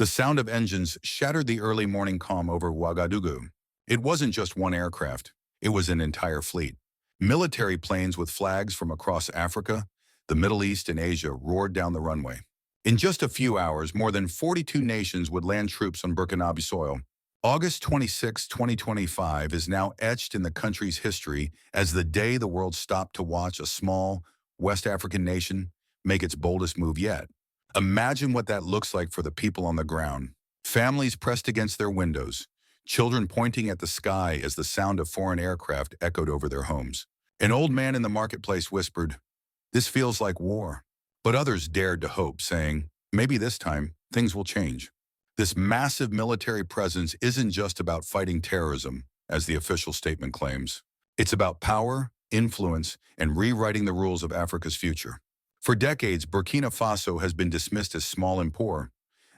The sound of engines shattered the early morning calm over Ouagadougou. It wasn't just one aircraft. It was an entire fleet. Military planes with flags from across Africa, the Middle East, and Asia roared down the runway. In just a few hours, more than 42 nations would land troops on Burkinabé soil. August 26, 2025 is now etched in the country's history as the day the world stopped to watch a small, West African nation make its boldest move yet. Imagine what that looks like for the people on the ground. Families pressed against their windows, children pointing at the sky as the sound of foreign aircraft echoed over their homes. An old man in the marketplace whispered, "This feels like war." But others dared to hope, saying, "Maybe this time, things will change." This massive military presence isn't just about fighting terrorism, as the official statement claims. It's about power, influence, and rewriting the rules of Africa's future. For decades, Burkina Faso has been dismissed as small and poor,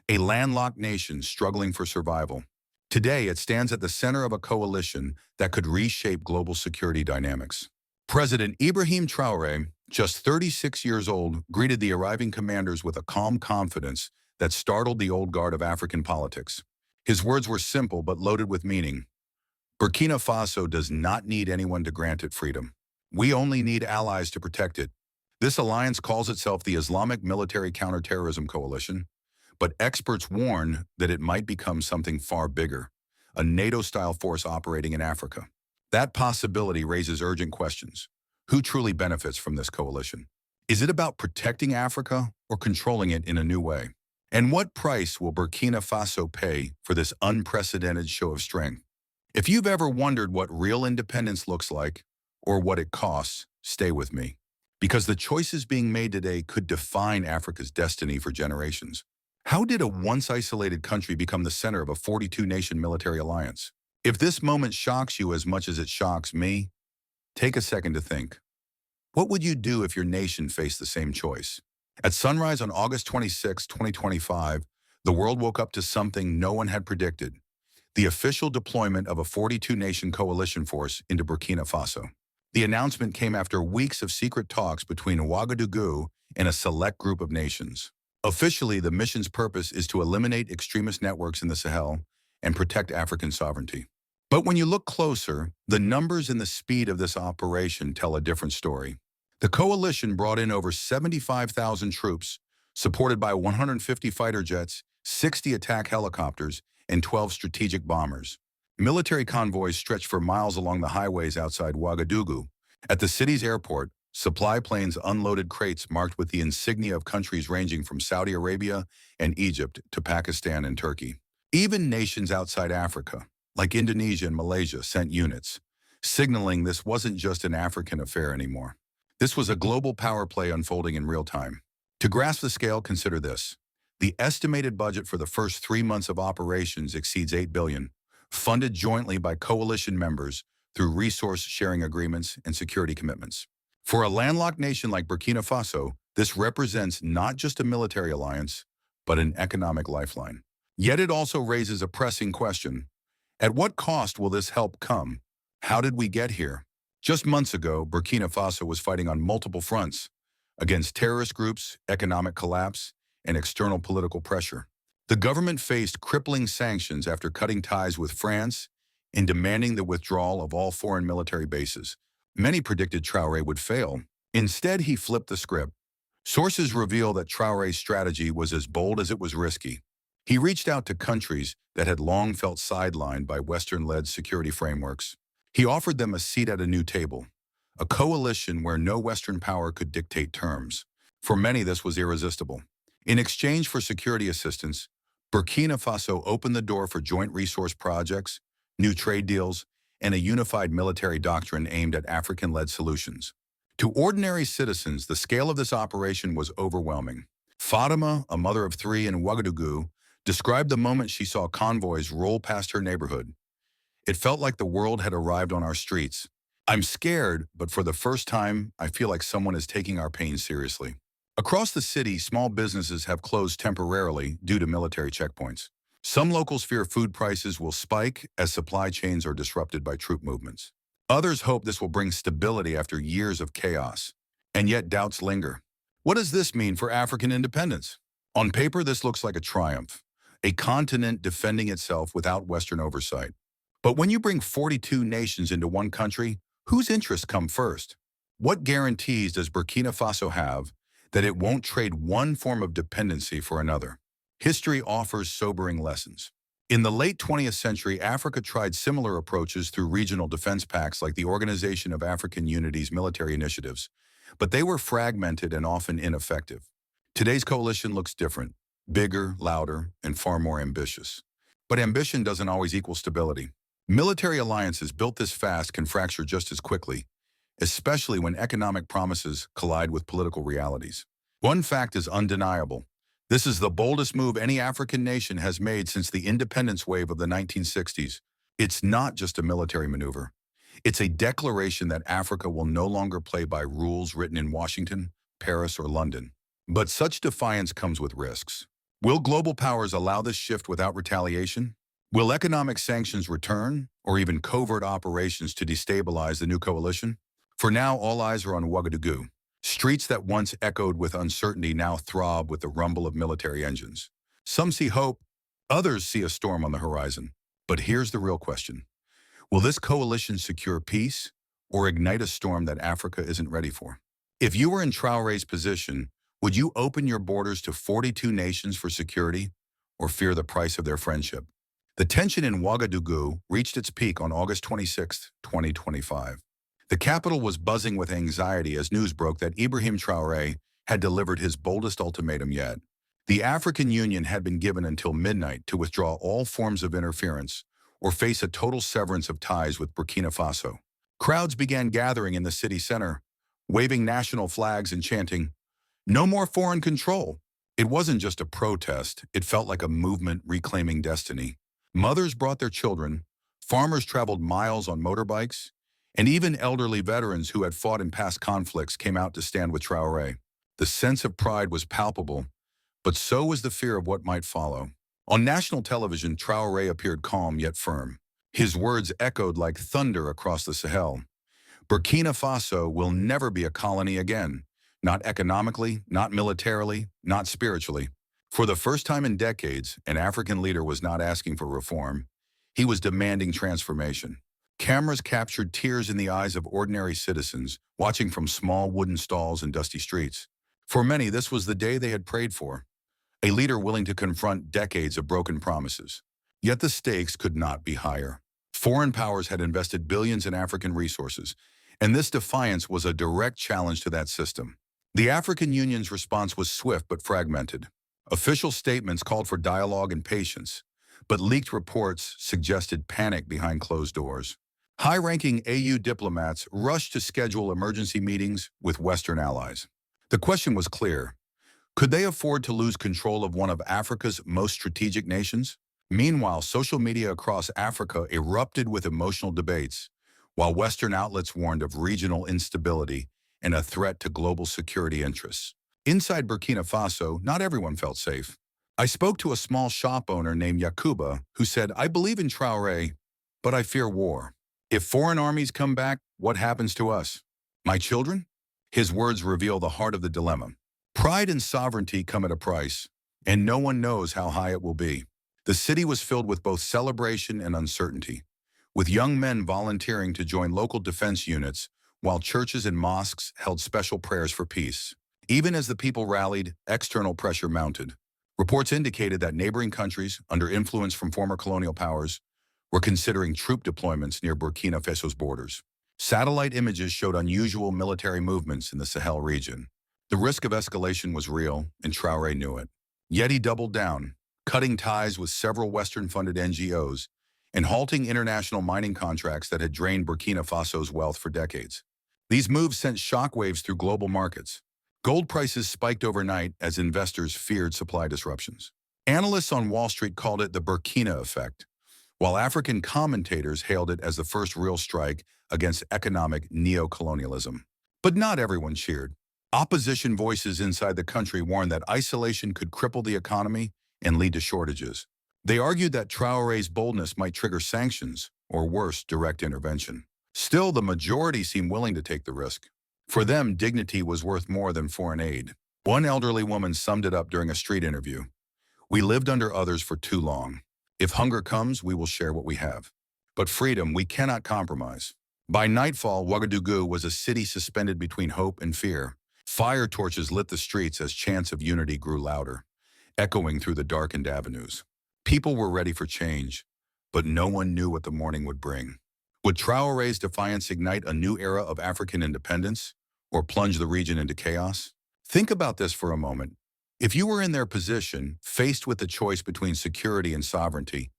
a landlocked nation struggling for survival. Today, it stands at the center of a coalition that could reshape global security dynamics. President Ibrahim Traoré, just 36 years old, greeted the arriving commanders with a calm confidence that startled the old guard of African politics. His words were simple but loaded with meaning. Burkina Faso does not need anyone to grant it freedom. We only need allies to protect it. This alliance calls itself the Islamic Military Counterterrorism Coalition, but experts warn that it might become something far bigger, a NATO-style force operating in Africa. That possibility raises urgent questions. Who truly benefits from this coalition? Is it about protecting Africa or controlling it in a new way? And what price will Burkina Faso pay for this unprecedented show of strength? If you've ever wondered what real independence looks like or what it costs, stay with me. Because the choices being made today could define Africa's destiny for generations. How did a once isolated country become the center of a 42-nation military alliance? If this moment shocks you as much as it shocks me, take a second to think. What would you do if your nation faced the same choice? At sunrise on August 26, 2025, the world woke up to something no one had predicted: the official deployment of a 42-nation coalition force into Burkina Faso. The announcement came after weeks of secret talks between Ouagadougou and a select group of nations. Officially, the mission's purpose is to eliminate extremist networks in the Sahel and protect African sovereignty. But when you look closer, the numbers and the speed of this operation tell a different story. The coalition brought in over 75,000 troops, supported by 150 fighter jets, 60 attack helicopters, and 12 strategic bombers. Military convoys stretched for miles along the highways outside Ouagadougou. At the city's airport, supply planes unloaded crates marked with the insignia of countries ranging from Saudi Arabia and Egypt to Pakistan and Turkey. Even nations outside Africa, like Indonesia and Malaysia, sent units, signaling this wasn't just an African affair anymore. This was a global power play unfolding in real time. To grasp the scale, consider this. The estimated budget for the first 3 months of operations exceeds $8 billion, funded jointly by coalition members through resource-sharing agreements and security commitments. For a landlocked nation like Burkina Faso, this represents not just a military alliance, but an economic lifeline. Yet it also raises a pressing question. At what cost will this help come? How did we get here? Just months ago, Burkina Faso was fighting on multiple fronts against terrorist groups, economic collapse, and external political pressure. The government faced crippling sanctions after cutting ties with France and demanding the withdrawal of all foreign military bases. Many predicted Traoré would fail. Instead, he flipped the script. Sources reveal that Traoré's strategy was as bold as it was risky. He reached out to countries that had long felt sidelined by Western-led security frameworks. He offered them a seat at a new table, a coalition where no Western power could dictate terms. For many, this was irresistible. In exchange for security assistance, Burkina Faso opened the door for joint resource projects, new trade deals, and a unified military doctrine aimed at African-led solutions. To ordinary citizens, the scale of this operation was overwhelming. Fatima, a mother of 3 in Ouagadougou, described the moment she saw convoys roll past her neighborhood. "It felt like the world had arrived on our streets. I'm scared, but for the first time, I feel like someone is taking our pain seriously." Across the city, small businesses have closed temporarily due to military checkpoints. Some locals fear food prices will spike as supply chains are disrupted by troop movements. Others hope this will bring stability after years of chaos. And yet doubts linger. What does this mean for African independence? On paper, this looks like a triumph. a continent defending itself without Western oversight. But when you bring 42 nations into one country, whose interests come first? What guarantees does Burkina Faso have that it won't trade one form of dependency for another? History offers sobering lessons. In the late 20th century, Africa tried similar approaches through regional defense pacts like the Organization of African Unity's military initiatives, but they were fragmented and often ineffective. Today's coalition looks different, bigger, louder, and far more ambitious. But ambition doesn't always equal stability. Military alliances built this fast can fracture just as quickly, especially when economic promises collide with political realities. One fact is undeniable. This is the boldest move any African nation has made since the independence wave of the 1960s. It's not just a military maneuver. It's a declaration that Africa will no longer play by rules written in Washington, Paris, or London. But such defiance comes with risks. Will global powers allow this shift without retaliation? Will economic sanctions return, or even covert operations to destabilize the new coalition? For now, all eyes are on Ouagadougou. Streets that once echoed with uncertainty now throb with the rumble of military engines. Some see hope, others see a storm on the horizon. But here's the real question. Will this coalition secure peace or ignite a storm that Africa isn't ready for? If you were in Traoré's position, would you open your borders to 42 nations for security or fear the price of their friendship? The tension in Ouagadougou reached its peak on August 26, 2025. The capital was buzzing with anxiety as news broke that Ibrahim Traoré had delivered his boldest ultimatum yet. The African Union had been given until midnight to withdraw all forms of interference or face a total severance of ties with Burkina Faso. Crowds began gathering in the city center, waving national flags and chanting, "No more foreign control." It wasn't just a protest, it felt like a movement reclaiming destiny. Mothers brought their children, farmers traveled miles on motorbikes, and even elderly veterans who had fought in past conflicts came out to stand with Traoré. The sense of pride was palpable, but so was the fear of what might follow. On national television, Traoré appeared calm yet firm. His words echoed like thunder across the Sahel. Burkina Faso will never be a colony again, not economically, not militarily, not spiritually. For the first time in decades, an African leader was not asking for reform. He was demanding transformation. Cameras captured tears in the eyes of ordinary citizens, watching from small wooden stalls and dusty streets. For many, this was the day they had prayed for, a leader willing to confront decades of broken promises. Yet the stakes could not be higher. Foreign powers had invested billions in African resources, and this defiance was a direct challenge to that system. The African Union's response was swift but fragmented. Official statements called for dialogue and patience, but leaked reports suggested panic behind closed doors. High-ranking AU diplomats rushed to schedule emergency meetings with Western allies. The question was clear. Could they afford to lose control of one of Africa's most strategic nations? Meanwhile, social media across Africa erupted with emotional debates, while Western outlets warned of regional instability and a threat to global security interests. Inside Burkina Faso, not everyone felt safe. I spoke to a small shop owner named Yakuba who said, "I believe in Traoré, but I fear war. If foreign armies come back, what happens to us? My children?" His words reveal the heart of the dilemma. Pride and sovereignty come at a price, and no one knows how high it will be. The city was filled with both celebration and uncertainty, with young men volunteering to join local defense units while churches and mosques held special prayers for peace. Even as the people rallied, external pressure mounted. Reports indicated that neighboring countries, under influence from former colonial powers, were considering troop deployments near Burkina Faso's borders. Satellite images showed unusual military movements in the Sahel region. The risk of escalation was real, and Traoré knew it. Yet he doubled down, cutting ties with several Western-funded NGOs and halting international mining contracts that had drained Burkina Faso's wealth for decades. These moves sent shockwaves through global markets. Gold prices spiked overnight as investors feared supply disruptions. Analysts on Wall Street called it the Burkina effect, while African commentators hailed it as the first real strike against economic neo-colonialism. But not everyone cheered. Opposition voices inside the country warned that isolation could cripple the economy and lead to shortages. They argued that Traoré's boldness might trigger sanctions, or worse, direct intervention. Still, the majority seemed willing to take the risk. For them, dignity was worth more than foreign aid. One elderly woman summed it up during a street interview. We lived under others for too long. If hunger comes, we will share what we have. But freedom, we cannot compromise. By nightfall, Ouagadougou was a city suspended between hope and fear. Fire torches lit the streets as chants of unity grew louder, echoing through the darkened avenues. People were ready for change, but no one knew what the morning would bring. Would Traoré's defiance ignite a new era of African independence, or plunge the region into chaos? Think about this for a moment. If you were in their position, faced with the choice between security and sovereignty,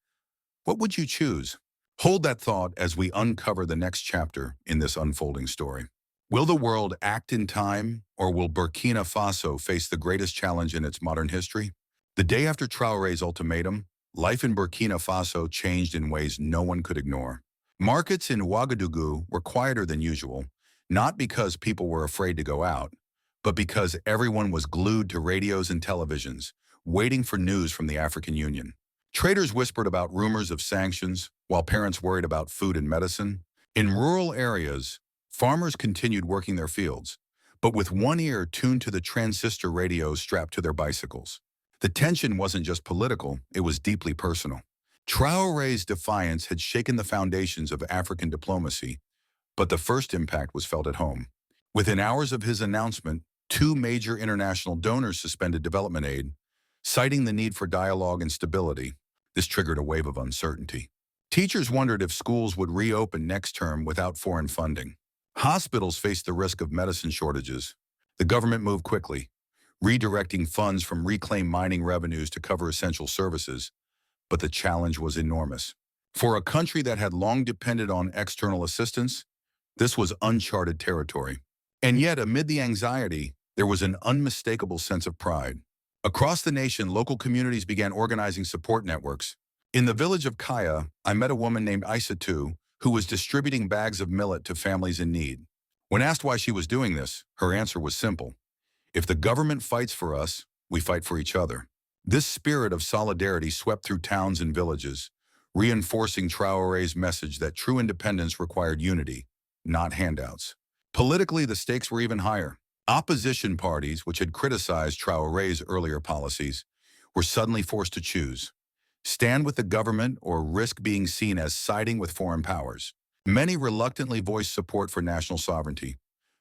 what would you choose? Hold that thought as we uncover the next chapter in this unfolding story. Will the world act in time, or will Burkina Faso face the greatest challenge in its modern history? The day after Traoré's ultimatum, life in Burkina Faso changed in ways no one could ignore. Markets in Ouagadougou were quieter than usual, not because people were afraid to go out, but because everyone was glued to radios and televisions, waiting for news from the African Union. Traders whispered about rumors of sanctions, while parents worried about food and medicine. In rural areas, farmers continued working their fields, but with one ear tuned to the transistor radios strapped to their bicycles. The tension wasn't just political, it was deeply personal. Traoré's defiance had shaken the foundations of African diplomacy, but the first impact was felt at home. Within hours of his announcement, two major international donors suspended development aid, citing the need for dialogue and stability. This triggered a wave of uncertainty. Teachers wondered if schools would reopen next term without foreign funding. Hospitals faced the risk of medicine shortages. The government moved quickly, redirecting funds from reclaimed mining revenues to cover essential services, but the challenge was enormous. For a country that had long depended on external assistance, this was uncharted territory. And yet, amid the anxiety, there was an unmistakable sense of pride. Across the nation, local communities began organizing support networks. In the village of Kaya, I met a woman named Aissatou, who was distributing bags of millet to families in need. When asked why she was doing this, her answer was simple. If the government fights for us, we fight for each other. This spirit of solidarity swept through towns and villages, reinforcing Traoré's message that true independence required unity, not handouts. Politically, the stakes were even higher. Opposition parties, which had criticized Traoré's earlier policies, were suddenly forced to choose: stand with the government or risk being seen as siding with foreign powers. Many reluctantly voiced support for national sovereignty,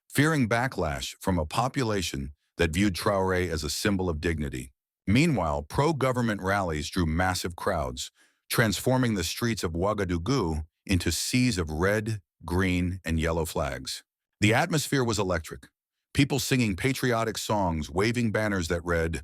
fearing backlash from a population that viewed Traoré as a symbol of dignity. Meanwhile, pro-government rallies drew massive crowds, transforming the streets of Ouagadougou into seas of red, green, and yellow flags. The atmosphere was electric. People singing patriotic songs, waving banners that read,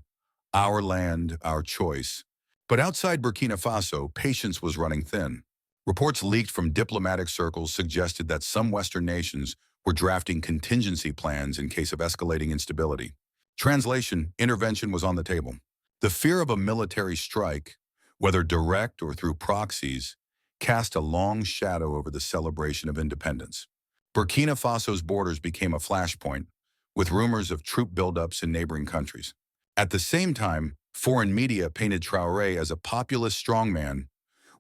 "Our land, our choice." But outside Burkina Faso, patience was running thin. Reports leaked from diplomatic circles suggested that some Western nations were drafting contingency plans in case of escalating instability. Translation: intervention was on the table. The fear of a military strike, whether direct or through proxies, cast a long shadow over the celebration of independence. Burkina Faso's borders became a flashpoint, with rumors of troop buildups in neighboring countries. At the same time, foreign media painted Traoré as a populist strongman,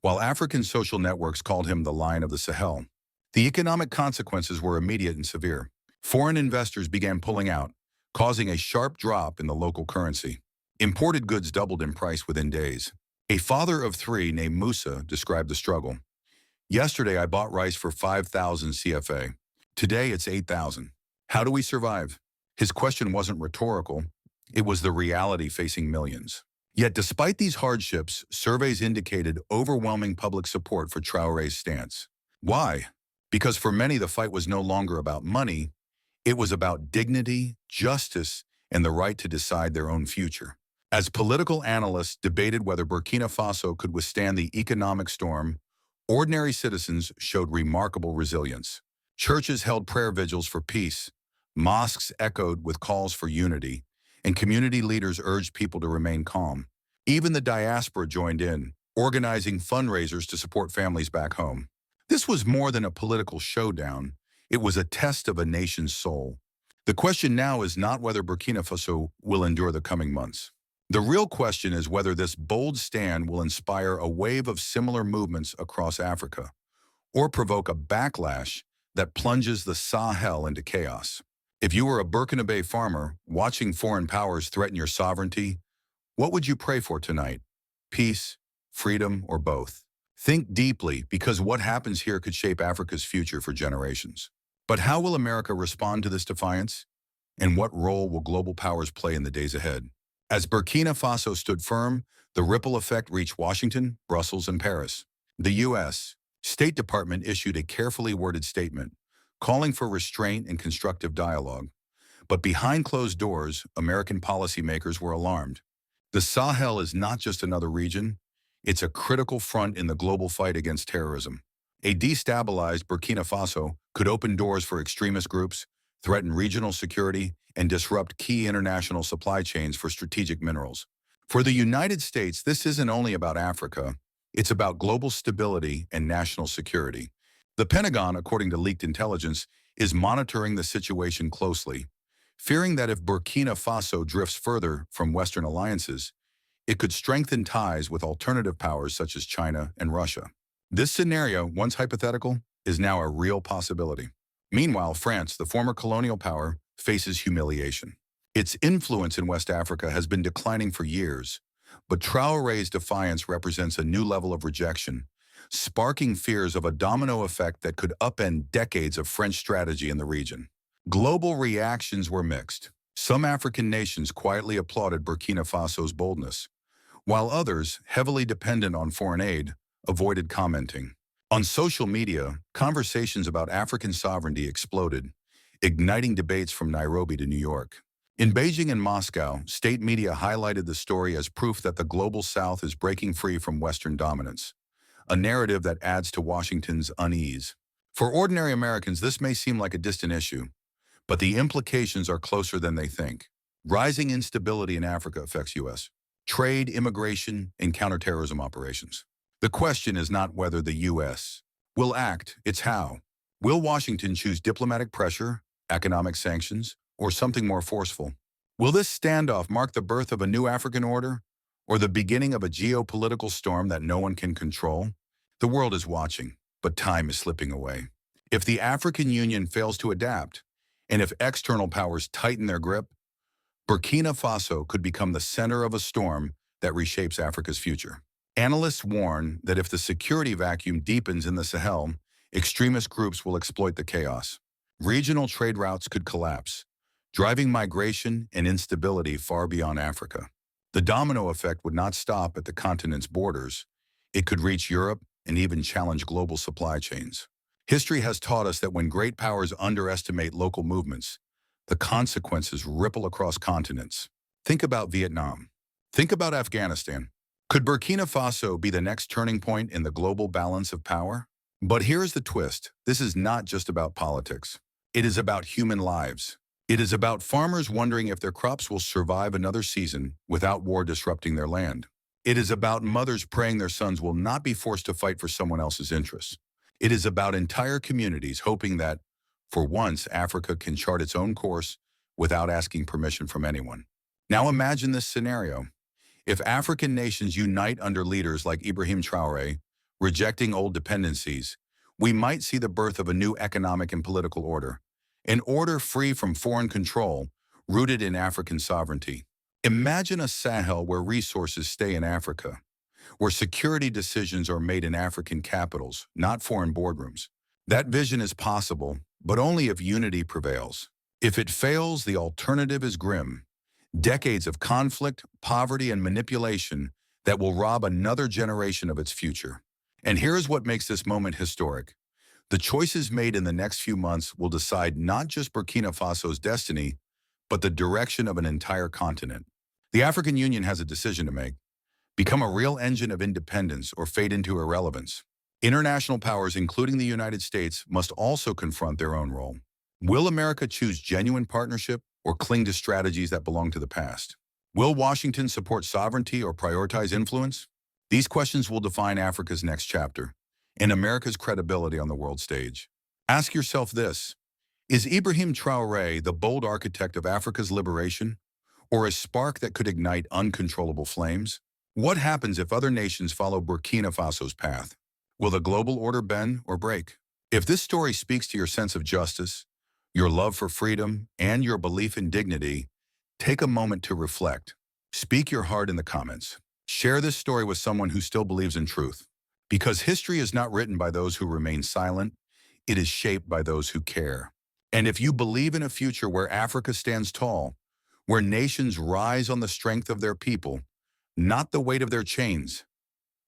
while African social networks called him the Lion of the Sahel. The economic consequences were immediate and severe. Foreign investors began pulling out, causing a sharp drop in the local currency. Imported goods doubled in price within days. A father of three named Musa described the struggle. "Yesterday, I bought rice for 5,000 CFA. Today, it's 8,000. How do we survive?" His question wasn't rhetorical. It was the reality facing millions. Yet despite these hardships, surveys indicated overwhelming public support for Traoré's stance. Why? Because for many, the fight was no longer about money. It was about dignity, justice, and the right to decide their own future. As political analysts debated whether Burkina Faso could withstand the economic storm, ordinary citizens showed remarkable resilience. Churches held prayer vigils for peace, mosques echoed with calls for unity, and community leaders urged people to remain calm. Even the diaspora joined in, organizing fundraisers to support families back home. This was more than a political showdown. It was a test of a nation's soul. The question now is not whether Burkina Faso will endure the coming months. The real question is whether this bold stand will inspire a wave of similar movements across Africa, or provoke a backlash that plunges the Sahel into chaos. If you were a Burkinabé farmer watching foreign powers threaten your sovereignty, What would you pray for tonight? Peace, freedom, or both? Think deeply, because what happens here could shape Africa's future for generations. But how will America respond to this defiance? And what role will global powers play in the days ahead? As Burkina Faso stood firm, the ripple effect reached Washington, Brussels, and Paris. The U.S. State Department issued a carefully worded statement, calling for restraint and constructive dialogue. But behind closed doors, American policymakers were alarmed. The Sahel is not just another region, it's a critical front in the global fight against terrorism. A destabilized Burkina Faso could open doors for extremist groups, threaten regional security, and disrupt key international supply chains for strategic minerals. For the United States, this isn't only about Africa, it's about global stability and national security. The Pentagon, according to leaked intelligence, is monitoring the situation closely, fearing that if Burkina Faso drifts further from Western alliances, it could strengthen ties with alternative powers such as China and Russia. This scenario, once hypothetical, is now a real possibility. Meanwhile, France, the former colonial power, faces humiliation. Its influence in West Africa has been declining for years, but Traoré's defiance represents a new level of rejection, sparking fears of a domino effect that could upend decades of French strategy in the region. Global reactions were mixed. Some African nations quietly applauded Burkina Faso's boldness, while others, heavily dependent on foreign aid, avoided commenting. On social media, conversations about African sovereignty exploded, igniting debates from Nairobi to New York. In Beijing and Moscow, state media highlighted the story as proof that the global South is breaking free from Western dominance, a narrative that adds to Washington's unease. For ordinary Americans, this may seem like a distant issue, but the implications are closer than they think. Rising instability in Africa affects U.S. trade, immigration, and counterterrorism operations. The question is not whether the U.S. will act, it's how. Will Washington choose diplomatic pressure, economic sanctions, or something more forceful? Will this standoff mark the birth of a new African order, or the beginning of a geopolitical storm that no one can control? The world is watching, but time is slipping away. If the African Union fails to adapt, and if external powers tighten their grip, Burkina Faso could become the center of a storm that reshapes Africa's future. Analysts warn that if the security vacuum deepens in the Sahel, extremist groups will exploit the chaos. Regional trade routes could collapse, driving migration and instability far beyond Africa. The domino effect would not stop at the continent's borders. It could reach Europe and even challenge global supply chains. History has taught us that when great powers underestimate local movements, the consequences ripple across continents. Think about Vietnam. Think about Afghanistan. Could Burkina Faso be the next turning point in the global balance of power? But here's the twist. This is not just about politics. It is about human lives. It is about farmers wondering if their crops will survive another season without war disrupting their land. It is about mothers praying their sons will not be forced to fight for someone else's interests. It is about entire communities hoping that, for once, Africa can chart its own course without asking permission from anyone. Now imagine this scenario. If African nations unite under leaders like Ibrahim Traoré, rejecting old dependencies, we might see the birth of a new economic and political order, an order free from foreign control, rooted in African sovereignty. Imagine a Sahel where resources stay in Africa, where security decisions are made in African capitals, not foreign boardrooms. That vision is possible, but only if unity prevails. If it fails, the alternative is grim. Decades of conflict, poverty, and manipulation that will rob another generation of its future. And here's what makes this moment historic. The choices made in the next few months will decide not just Burkina Faso's destiny, but the direction of an entire continent. The African Union has a decision to make: become a real engine of independence or fade into irrelevance. International powers, including the United States, must also confront their own role. Will America choose genuine partnership or cling to strategies that belong to the past? Will Washington support sovereignty or prioritize influence? These questions will define Africa's next chapter and America's credibility on the world stage. Ask yourself this: is Ibrahim Traoré the bold architect of Africa's liberation, or a spark that could ignite uncontrollable flames? What happens if other nations follow Burkina Faso's path? Will the global order bend or break? If this story speaks to your sense of justice, your love for freedom, and your belief in dignity, take a moment to reflect. Speak your heart in the comments. Share this story with someone who still believes in truth. Because history is not written by those who remain silent, it is shaped by those who care. And if you believe in a future where Africa stands tall, where nations rise on the strength of their people, not the weight of their chains,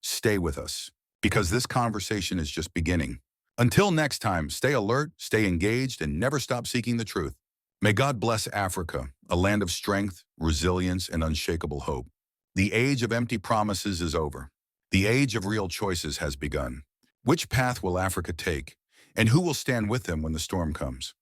stay with us, because this conversation is just beginning. Until next time, stay alert, stay engaged, and never stop seeking the truth. May God bless Africa, a land of strength, resilience, and unshakable hope. The age of empty promises is over. The age of real choices has begun. Which path will Africa take, and who will stand with them when the storm comes?